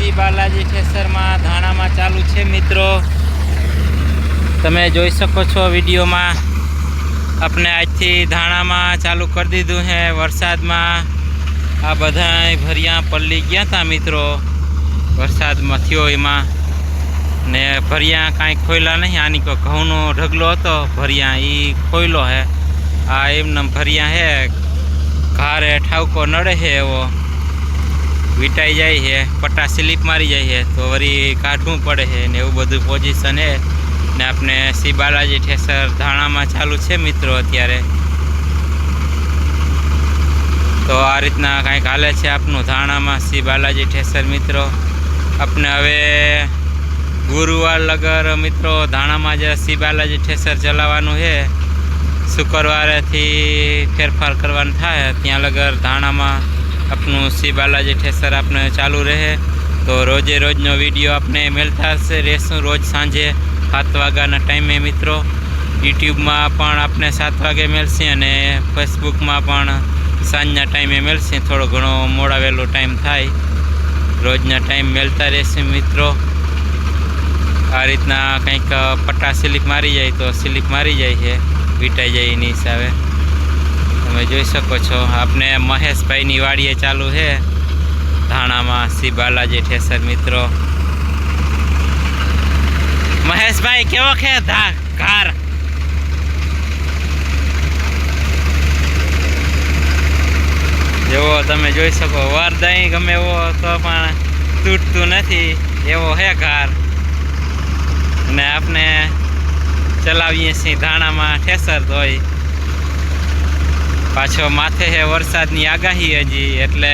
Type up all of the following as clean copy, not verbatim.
શ્રી બાલાજી ઠેસરમાં ધાણામાં ચાલુ છે મિત્રો। તમે જોઈ શકો છો વિડીયોમાં। આપણે આજથી ધાણામાં ચાલુ કરી દીધું है। વરસાદમાં આ બધા ભરિયા પલ્લી ગયા હતા મિત્રો। વરસાદમાં થયો એમાં ને ભરિયા કાંઈ ખોયલા નહીં। આની કોઈ ઘઉંનો ઢગલો હતો ભરિયા એ ખોયલો है। આ એમને ભરિયા है ઘારે ઠાવકો નડે है એવો वीटाई जाए है। पट्टा स्लीप मारी जाए है तो वरी काढ़वू पड़े है ने एवं बधु पोजिशन है ने आपने श्री बालाजी ठेसर धाणा में चालू है मित्रों अत्यारे। तो आ रीतना कंईक हाले छे आपनु धाणा में श्री बालाजी ठेसर मित्रों। अपने हवे गुरुवार लगन मित्रों धाणा में ज श्री बालाजी ठेसर चलावानुं है। शुक्रवारे थी फेरफार करवानुं थाय त्यां लगन धाणा में अपनू श्री बालाजी ठेसर आपने चालू रहे। तो रोजे रोजनो विडियो आपने मिलता रहेशू रोज सांजे 7 वाग्याना टाइमे मित्रों। यूट्यूब में पण आपने 7 वागे मिलशे अने फेसबुक में पण सांजना टाइमे मिलशे। थोड़ो घणो मोड़ा वेलो टाइम थाय रोजना टाइम मिलता रहेशे मित्रों। आ रीतना कंईक पट्टा स्लीप मारी जाए तो स्लीप मारी जाए है वीटाई जाए एनी हिसाबे તમે જોઈ શકો છો। आपने મહેશભાઈની વાડીએ ચાલુ है धाणाમાં श्री बालाजी ठेसर मित्रों। મહેશભાઈ કેવો છે ઘર? જેવો તમે જોઈ શકો વરદાઈ ગમે એવો તો પણ તૂટતું નથી એવો है ઘર। અને આપણે ચલાવીએ છીએ धाणाમાં ठेसर તોય पाछो माथे है वरसादनी आगाही हजी एटले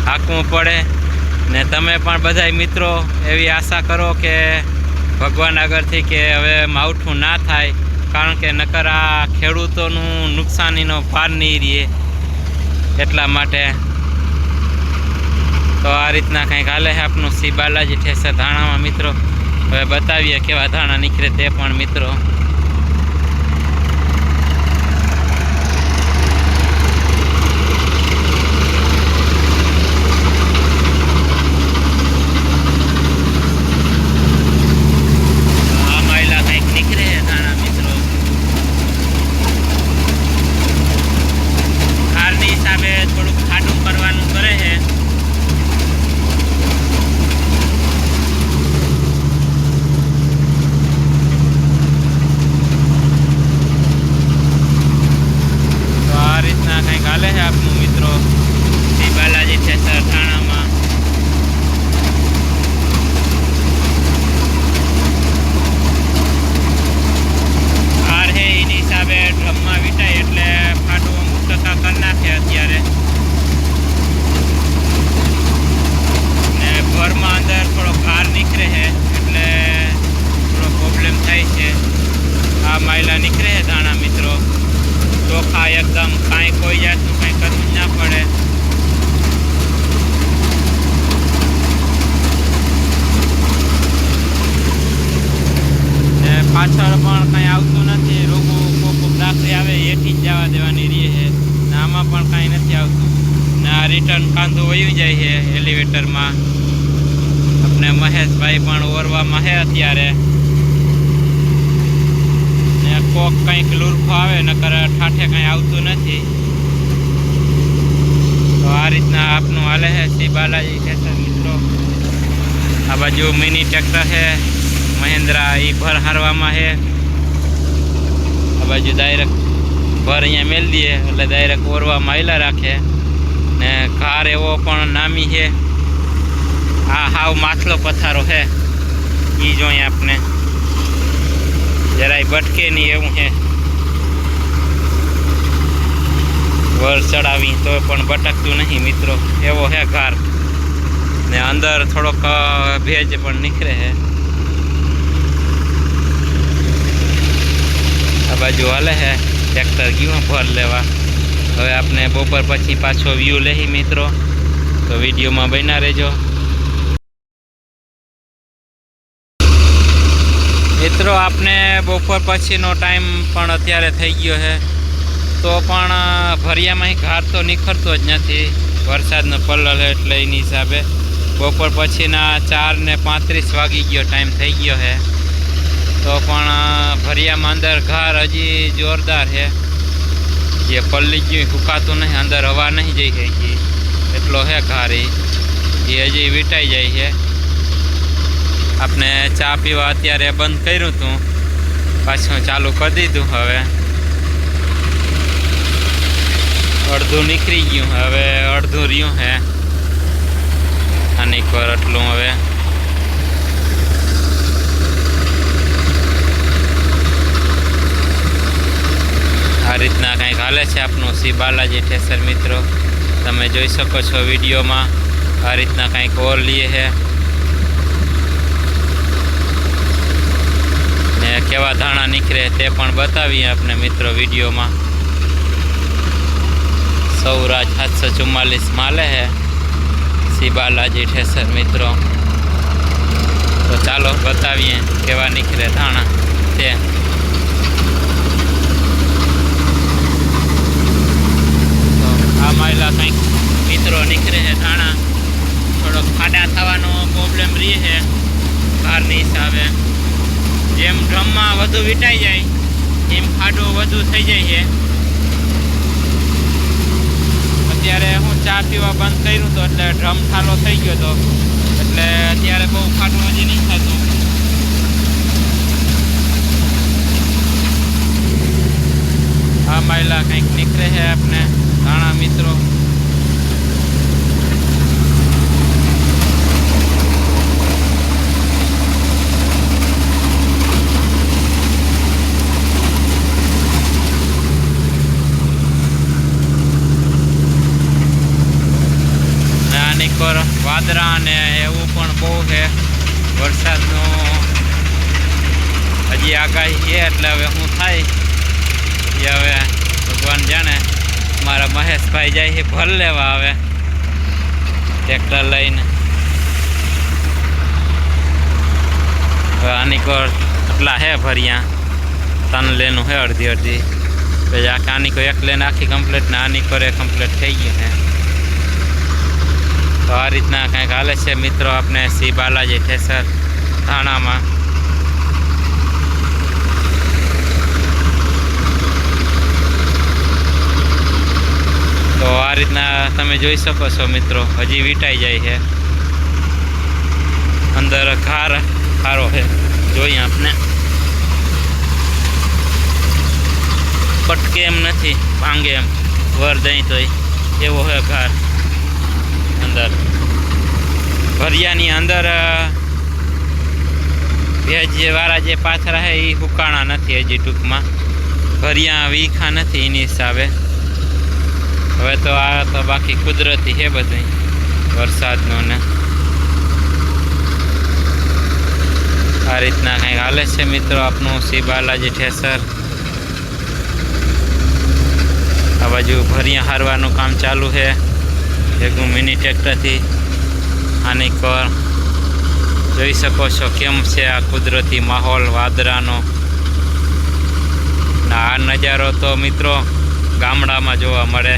हाकवू पड़े ने तमे पण बधाय मित्रों एवी आशा करो के भगवान आगळथी के हवे मावठुं ना थाय कारण के नकर आ खेडूतोनुं नुकसानीनो पार नहीं रहे एटला माटे। तो आ रीतना कंईक हाले है आपनुं श्री बालाजी ठेसर धाणामां मित्रों। हवे बतावीए केवा धाणा निकळे ते पण मित्रों। मायला निकले है धाणा मित्रों चोखा एकदम कहीं कोई जातनु कहीं करवू ना पड़े। पाछळ पण कहीं आवतुं नथी रोगो कोक दाखली आवे एठी ज जवा देवानी रही है ने आमां पण कहीं नथी आवतुं ने आ रिटर्न कांधो वही जाए है एलिवेटर में। अपने महेशभाई पण ओरवामां है अत्यारे कोक कंईक लूरखो आवे नकर ठाठे कहीं आवतुं नथी। तो आ रीतना आपनुं हाले है श्री बालाजी ठेसर मित्रों। आ बाजू मिनी ट्रेक्टर है महिंद्रा ई भर हारवामां है। आ बाजू डायरेक्ट भर अहींया मेल दीए एटले डायरेक्ट ओरवा मायला राखे ने कार एवो पण नामी है। आ हाव माथलो पथारो है ई जोईए आपने जराय बटके नहीं एवं है। वर चढ़ावी तो पण बटकतुं नहीं मित्रों एवो है कार ने अंदर थोड़ोक भेज पण निकले है। आ बाजू हाले है ट्रेक्टर गयुं भर लेवा। हवे आपने बपोर पछी पाछो व्यू लेही मित्रों। तो विडियो में बन्या रहेजो मित्रों। आपने बपोर पछीनो टाइम पण अत्यारे थई गयो है तो पण भरियामां घार तो निखरतो ज नथी। वरसादनो पल्लल एटले एनी हिसाबे બપોર પછીના 4:35 વાગી ગયો, ટાઈમ થઈ ગયો છે. તો પણ ભરિયામાં અંદર ઘાર હજી જોરદાર છે. જે પલ્લી ગયું ફૂંકાતું નહીં, અંદર હવા નહીં જઈ શકી એટલો છે ઘાર. એ હજી વીંટાઈ જાય છે. આપણે ચા પીવા અત્યારે બંધ કર્યું હતું, પાછું ચાલુ કરી દીધું. હવે અડધું નીકળી ગયું, હવે અડધું રહ્યું છે. આની પર એટલું હવે આ રીતના કંઈક હાલે છે આપણું શ્રી બાલાજી ઠેસર મિત્રો. તમે જોઈ શકો છો વિડીયોમાં. આ રીતના કંઈક ઓર લીએ છે ને કેવા ધાણા નીકળે તે પણ બતાવીએ આપણે મિત્રો વિડીયોમાં. સૌરાજ 744 માલે છે શ્રી બાલાજી ઠેસર મિત્રો. તો ચાલો બતાવીએ કેવા નીકળે ધાણા તે. આ માયલા કંઈક મિત્રો નીકળે છે ધાણા. થોડોક ખાડા થવાનો પ્રોબ્લેમ રહે છે બહારની હિસાબે. જેમ ડ્રમમાં વધુ વીંટાઈ જાય એમ ખાડો વધુ થઈ જાય છે. અત્યારે હું ચા પીવા બંધ કર્યું તો એટલે ડ્રમ ઠાલો થઈ ગયો હતો, એટલે અત્યારે બહુ ખાડું હજી નહીં થતું. આ માયલા કંઈક નીકળે છે આપણે ધાણા મિત્રો. વાદળા ને એવું પણ બહુ છે. વરસાદનું હજી આગાહી છે, એટલે હવે શું થાય એ હવે ભગવાન જાણે. મારા મહેશભાઈ જાય છે ભર લેવા હવે ટ્રેક્ટર લઈને. હવે આની કોર એટલા હે ભર્યા, 3 લેનું છે અડધી અડધી. પછી આની કોઈ 1 લેન આખી કમ્પ્લીટ ને આની કોરે કમ્પ્લીટ થઈ ગયું છે. તો આ રીતના કંઈક હાલે છે મિત્રો આપણે શ્રી બાલાજી ઠેસર ધાણામાં. તો આ રીતના તમે જોઈ શકો છો મિત્રો, હજી વીંટાઈ જાય છે. અંદર ઘાર ખારો છે, જોઈએ આપણે. પટકે એમ નથી, ભાંગે એમ વર દઈ તોય એવો છે ઘાર અંદર. ભરિયાની અંદર ભેજવાળા જે પાથરા છે એ હુકાણા નથી હજી ટૂંકમાં. ભરિયા વીખા નથી એની હિસાબે. હવે તો આ તો બાકી કુદરતી છે બધું વરસાદનું ને. આ રીતના કંઈક હાલે છે મિત્રો આપણું શ્રી બાલાજી ઠેસર. આ બાજુ ભરિયા હારવાનું કામ ચાલુ છે ભેગું મિની ટ્રેક્ટરથી. આની કોર જોઈ શકો છો કેમ છે આ કુદરતી માહોલ વાદળાનો. આ નજારો તો મિત્રો ગામડામાં જોવા મળે.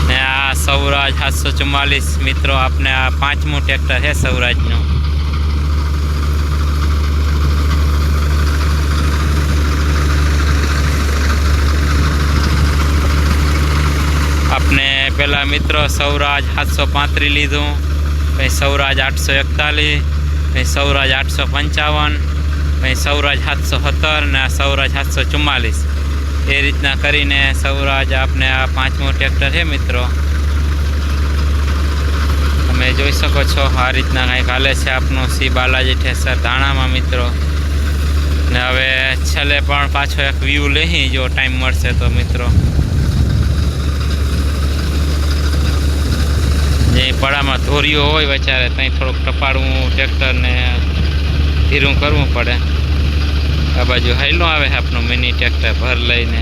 ને આ સૌરાજ 744 મિત્રો આપણે આ 5મું ટ્રેક્ટર છે સૌરાજનું. આપણે પહેલાં મિત્રો સૌરાજ 735 લીધું, પછી સૌરાજ 841, પછી સૌરાજ 855, પછી સૌરાજ 717 ને આ સૌરાજ 744. એ રીતના કરીને સૌરાજ આપણે આ 5મું ટ્રેક્ટર છે મિત્રો. તમે જોઈ શકો છો આ રીતના કંઈક હાલે છે આપણું શ્રી બાલાજી ઠેસર ધાણામાં મિત્રો. ને હવે છેલ્લે પણ પાછો એક વ્યૂ લઈ જો ટાઈમ મળશે તો મિત્રો. જે પડામાં ધોરીઓ હોય બચારે ત્યાં થોડુંક ટપાડવું ટ્રેક્ટરને ધીરું કરવું પડે. આ બાજુ હાઈલો આવે છે આપણું મિની ટ્રેક્ટર ભર લઈને.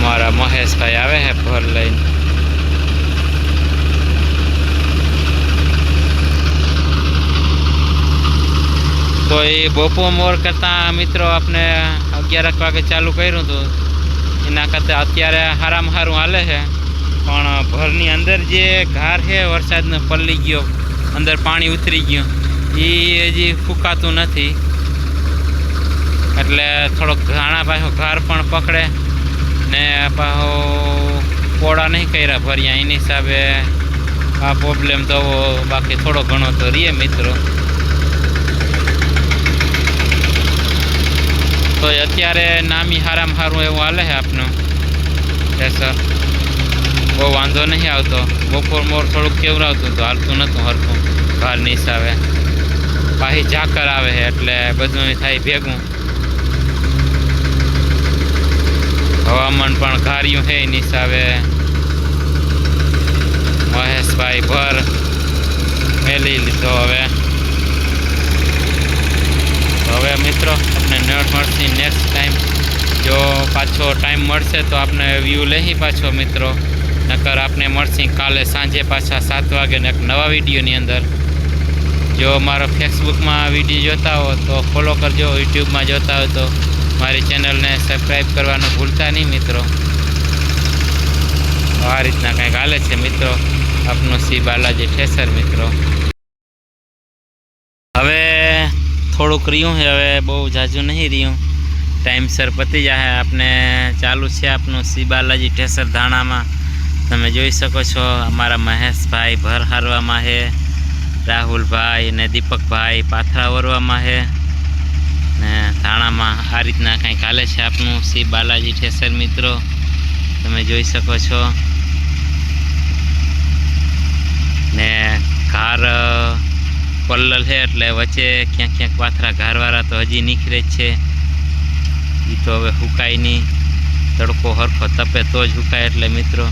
મારા મહેશભાઈ આવે છે ભર લઈને. તો તો એ બપોર કરતાં મિત્રો આપણે 11 વાગે ચાલુ કર્યું હતું એના કરતાં અત્યારે સારામાં સારું હાલે છે. પણ ભરની અંદર જે ઘાર છે વરસાદનો પલ્લી ગયો, અંદર પાણી ઉતરી ગયું, એ હજી ફૂંકાતું નથી. એટલે થોડોક ઘાણા પાછો ઘાર પણ પકડે ને પાછો પોળા નહીં કર્યા ભર્યા, એની હિસાબે આ પ્રોબ્લેમ તો બાકી થોડો ઘણો તો રહીએ મિત્રો. તો અત્યારે નામી સારામાં સારું એવું હાલે છે આપનું ઠેસર. બહુ વાંધો નહીં આવતો. બપોર મોર થોડુંક કેવરાવતું તો હાલતું નહોતું હરખું ઘરની હિસાબે. પાછી ઝાકર આવે છે એટલે બધું થાય ભેગું. હવામાન પણ ઘાર્યું છે એની હિસાબે મહેશભાઈ ભર મેલી લીધો. હવે મિત્રો આપણે મળશે નેક્સ્ટ ટાઈમ. જો પાછો ટાઈમ મળશે તો આપણે વ્યૂ લઈ પાછો મિત્રો. નકર આપણે મળશે કાલે સાંજે પાછા 7 વાગે ને એક નવા વિડીયોની અંદર. જો મારો ફેસબુકમાં વિડીયો જોતા હો તો ફોલો કરજો, યુટ્યુબમાં જોતા હો તો મારી ચેનલને સબસ્ક્રાઈબ કરવાનું ભૂલતા નહીં મિત્રો. આ રીતના કંઈક હાલે છે મિત્રો આપનું શ્રી બાલાજી ઠેસર મિત્રો. હવે થોડુંક રહ્યું છે, હવે બહુ ઝાઝું નહીં રહ્યું, ટાઈમસર પતી જાય. આપણે ચાલુ છે આપનું શ્રી બાલાજી ઠેસર ધાણામાં. તમે જોઈ શકો છો અમારા મહેશભાઈ ભર હારવામાં છે, રાહુલભાઈ ને દીપકભાઈ પાથરા ઓરવામાં છે ને ધાણામાં આ રીતના કંઈક હાલે છે આપનું શ્રી બાલાજી ઠેસર મિત્રો. તમે જોઈ શકો છો ને ઘાર પલ્લલ છે એટલે વચ્ચે ક્યાંક ક્યાંક પાથરા ઘારવાળા તો હજી નીકળે જ છે. એ તો હવે સુકાય નહીં, તડકો હરખો તપે તો જ સુકાય એટલે મિત્રો.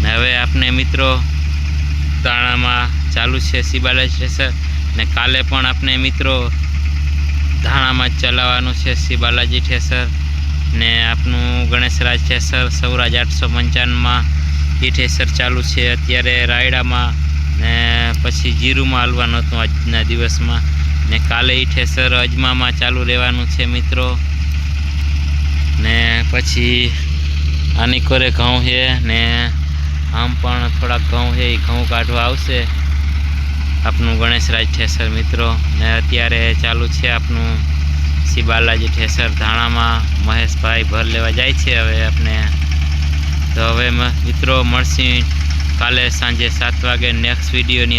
ને હવે આપણે મિત્રો ધાણામાં ચાલુ છે શ્રી બાલાજી ઠેસર ને કાલે પણ આપણે મિત્રો ધાણામાં જ ચલાવવાનું છે શ્રી બાલાજી ઠેસર. ને આપનું ગણેશરાજ ઠેસર સૌરાજ 855માં એ ઠેસર ચાલુ છે અત્યારે રાયડામાં, ને પછી જીરુમાં હાલવાનું હતું આજના દિવસમાં. ને કાલે એ ઠેસર અજમામાં ચાલુ રહેવાનું છે મિત્રો. ને પછી આની કોરે ઘઉં છે ને આમ પણ થોડાક ઘઉં છે, એ ઘઉં કાઢવા આવશે આપનું ગણેશરાજ ઠેસર મિત્રો. ને અત્યારે ચાલુ છે આપનું શ્રી બાલાજી ઠેસર ધાણામાં. મહેશભાઈ ભર લેવા જાય છે હવે આપણે. તો હવે મિત્રો મળશે કાલે સાંજે 7 વાગે નેક્સ્ટ વિડીયોની